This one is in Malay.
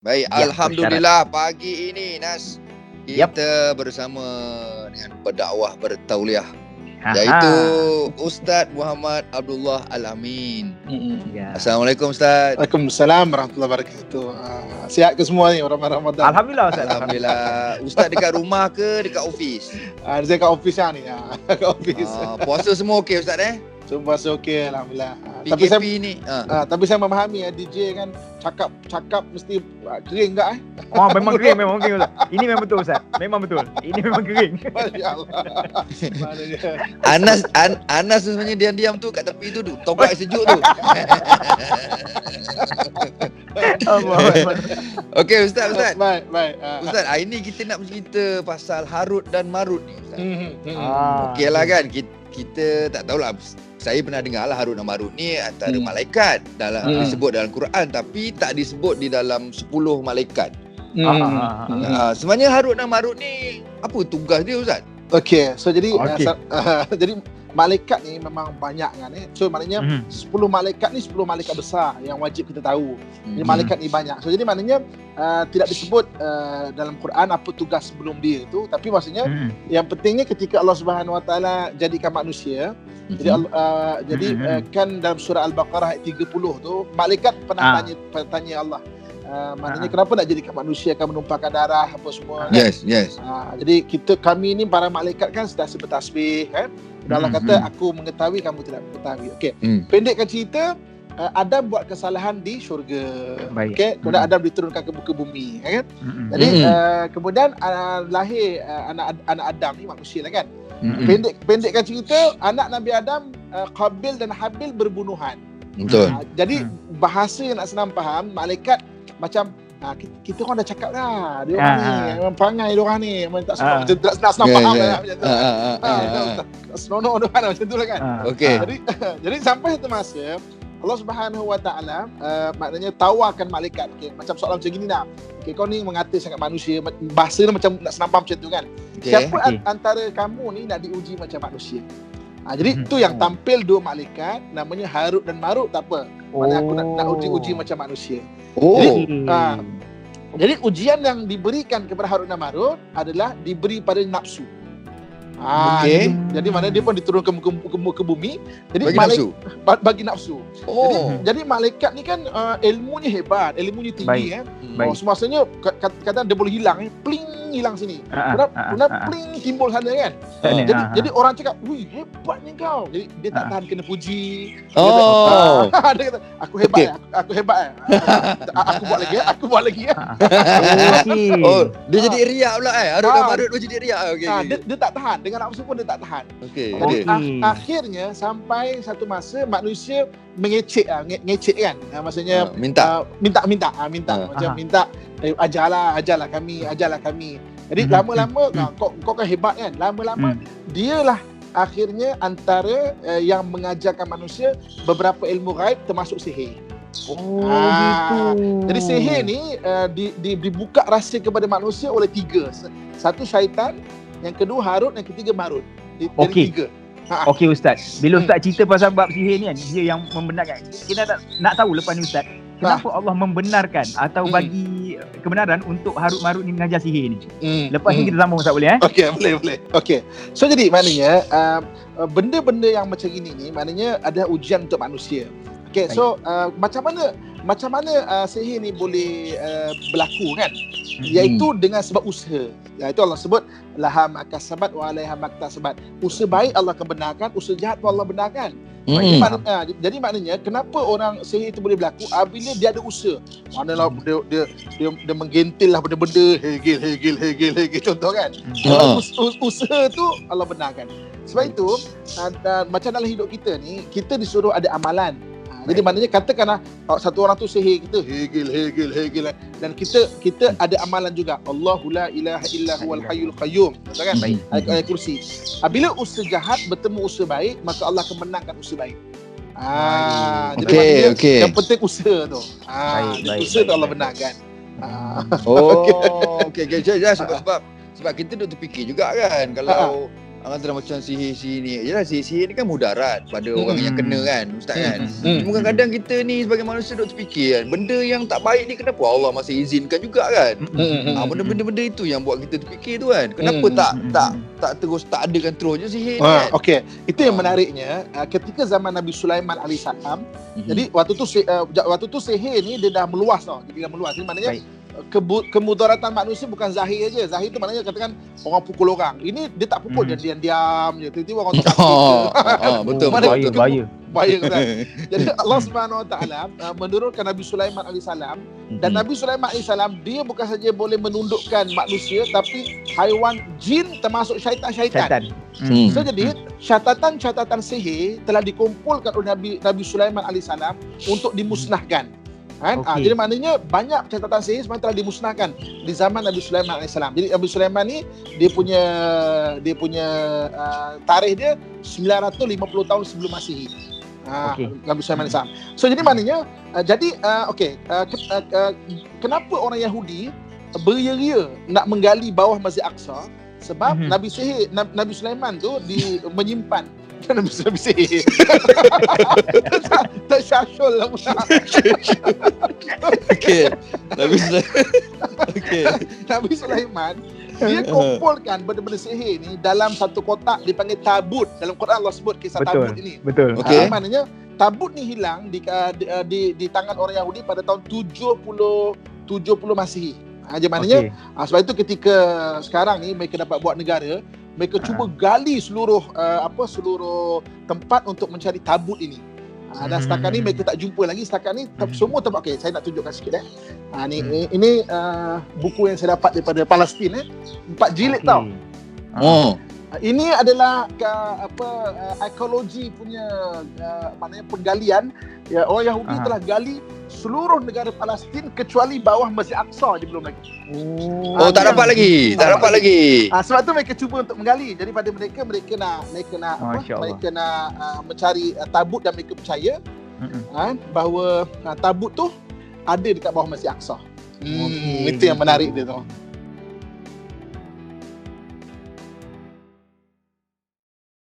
Baik, yang bersyarat. Alhamdulillah pagi ini Nas Yap. kita bersama dengan pendakwah bertauliah iaitu Haha. Ustaz Muhammad Abdullah Al-Amin. Ya. Assalamualaikum Ustaz. Waalaikumsalam warahmatullahi wabarakatuh. Sihat ke semua ni orang Ramadan? Alhamdulillah Ustaz. Alhamdulillah. Ustaz dekat rumah ke dekat office? Saya kat office ni. Kat office. Puasa semua okey Ustaz Semua okey alhamdulillah. PKP ni. Tapi saya memahami DJ kan cakap mesti kering tak Oh, memang kering Ustaz. Ini memang betul Ustaz. Memang betul. Ini memang kering. Masya-Allah. Anas tu sebenarnya diam-diam tu kat tepi tu tongkat sejuk tu. Okey Ustaz. Baik. Ustaz, hari ni kita nak bercerita pasal Harut dan Marut ni Ustaz. Okeylah kan, kita tak tahulah. Saya pernah dengar lah Harut dan Marut ni antara malaikat disebut dalam Quran tapi tak disebut di dalam 10 malaikat. Sebenarnya Harut dan Marut ni apa tugas dia Ustaz? Okey, so jadi jadi malaikat ni memang banyak kan So maknanya 10 malaikat ni 10 malaikat besar yang wajib kita tahu. Jadi malaikat ni banyak. So jadi maknanya tidak disebut dalam Quran apa tugas sebelum dia itu, tapi maksudnya yang pentingnya ketika Allah Subhanahu Wa Taala jadikan manusia. Jadi kan dalam surah Al-Baqarah ayat 30 tu malaikat pernah tanya Allah. Maknanya kenapa nak jadikan manusia akan menumpahkan darah apa semua kan? Yes. Jadi kami ni para malaikat kan sedang bertasbih kan. Dan Allah kata aku mengetahui kamu tidak mengetahui. Okey. Pendekkan cerita Adam buat kesalahan di syurga. Okey, kemudian Adam diturunkan ke muka bumi kan. Jadi kemudian lahir anak Adam ni manusia lah kan. Pendekkan cerita anak Nabi Adam Qabil dan Habil berbunuhan. Betul. Jadi bahasa yang nak senang faham, malaikat macam kita orang dah cakap dah dia orang ni memang perangai dia orang ni memang tak senang faham lah macam tu. Seronok dia orang macam tu lah kan. Okey. Jadi sampai satu masa Allah Subhanahu Wa Taala maknanya tawarkan malaikat. Okey, macam soalan macam gini nak. Okey, kau ni mengata sangat manusia, bahasa dia macam nak senang faham macam tu kan. Siapa antara kamu ni nak diuji macam manusia? Jadi tu yang tampil dua malaikat namanya Harut dan Marut, tak apa. Maknanya aku nak uji macam manusia. Jadi ujian yang diberikan kepada Harut dan Marut adalah diberi pada nafsu. Jadi mana dia pun diturunkan ke bumi. Jadi bagi nafsu. Jadi malaikat ni kan ilmunya hebat, ilmunya tinggi kan. Semasa kadang dia boleh hilang pling hilang sini. Kemudian pling timbul sana kan. Jadi orang cakap, "Wih, hebatnya kau." Jadi dia tak tahan kena puji. Dia kata, "Aku hebat aku hebat Aku buat lagi dia jadi riak pula Harut dan Marut dia jadi riak. Dia tak tahan. Dengan nafsu pun dia tak tahan. Akhirnya sampai satu masa manusia mengecek kan. Maksudnya minta macam minta ajarlah kami. Jadi lama-lama kau kan hebat kan. Lama-lama dialah akhirnya antara yang mengajarkan manusia beberapa ilmu ghaib termasuk sihir. Gitu. Jadi sihir ni dibuka rahsia kepada manusia oleh tiga. Satu syaitan, yang kedua Harut, yang ketiga Marut. Jadi tiga. Okey Ustaz. Bila Ustaz cerita pasal bab sihir ni kan, dia yang membenarkan. Kita nak tahu lepas ni Ustaz, kenapa Allah membenarkan atau bagi kebenaran untuk Harut Marut ni mengajar sihir ni? Lepas ni kita sambung Ustaz, boleh Okey, boleh. Okey. So jadi maknanya benda-benda yang macam ini ni maknanya ada ujian untuk manusia. Okey, so macam mana sihir ni boleh berlaku kan? Iaitu dengan sebab usaha. Itu Allah sebut laha makasabat wa alaiha maktasabat. Usaha baik Allah akan benarkan, usaha jahat pun Allah benarkan. Jadi maknanya kenapa orang sihir itu boleh berlaku apabila dia ada usaha. Manalah dia menggentil lah benda-benda hegil contoh kan. Usaha tu Allah benarkan. Sebab itu macam dalam hidup kita ni, kita disuruh ada amalan. Jadi maknanya katakanlah satu orang tu sihir kita hegil dan kita ada amalan juga. Allahu la ilaha illa huwal hayyul qayyum, betul kan? Ayat kursi. Bila usaha jahat bertemu usaha baik, maka Allah akan menangkan usaha baik. Jadi yang penting usaha tu. Usaha tu Allah benarkan. Okey. Sebab kita duk terfikir juga kan, kalau Antara macam sihir-sihir ni. Yalah, sihir-sihir ni kan mudarat pada orang yang kena kan, Ustaz kan. Cuma kadang kita ni sebagai manusia duk terfikir kan, benda yang tak baik ni kenapa Allah masih izinkan juga kan. Benda-benda itu yang buat kita terfikir tu kan. Kenapa tak terus tak adakan terus je sihir ni kan. Okey, itu yang menariknya. Ketika zaman Nabi Sulaiman alaihissalam, jadi waktu tu sihir ni dia dah meluas tau. Dia dah meluas. Jadi maknanya kemudaratan manusia bukan zahir aja. Zahir tu maknanya katakan orang pukul orang. Ini dia tak pukul, dia diam je. Tiba-tiba orang tu sakit. Betul. Bahaya kan. Jadi Allah Subhanahu Wa Taala menurunkan Nabi Sulaiman alaihissalam, dan Nabi Sulaiman alaihissalam dia bukan saja boleh menundukkan manusia, tapi haiwan, jin, termasuk syaitan. So jadi catatan sihir telah dikumpulkan oleh Nabi Sulaiman alaihissalam untuk dimusnahkan. Kan? Jadi maknanya banyak catatan sihir sebenarnya telah dimusnahkan di zaman Nabi Sulaiman alaihissalam. Jadi Nabi Sulaiman ni dia punya tarikh dia 950 tahun sebelum Masihi. Nabi Sulaiman alaihissalam. So jadi maknanya kenapa orang Yahudi beria-ria nak menggali bawah Masjid Aqsa? Sebab Nabi Sulaiman tu menyimpan Nabi sihir. Tak syasyul lah pula. Nabi Sulaiman dia kumpulkan benda-benda sihir ni dalam satu kotak dipanggil tabut. Dalam Quran Allah sebut kisah tabut ini. Betul. Maknanya tabut ni hilang di tangan orang Yahudi pada tahun 70 Masihi. Jadi maknanya sebab itu ketika sekarang ni mereka dapat buat negara, mereka cuba gali seluruh tempat untuk mencari tabut ini. Dan setakat ni mereka tak jumpa lagi. Setakat ni semua tempat. Okey, saya nak tunjukkan sikit ini buku yang saya dapat daripada Palestin 4 jilid tau. Ini adalah ekologi punya maknanya penggalian. Orang Yahudi telah gali seluruh negara Palestin kecuali bawah Masjid Aqsa je belum lagi. Tak dapat lagi. Sebab tu mereka cuba untuk menggali. Jadi pada mereka nak mencari tabut, dan mereka percaya bahawa tabut tu ada dekat bawah Masjid Aqsa. Itu yang menarik dia tu.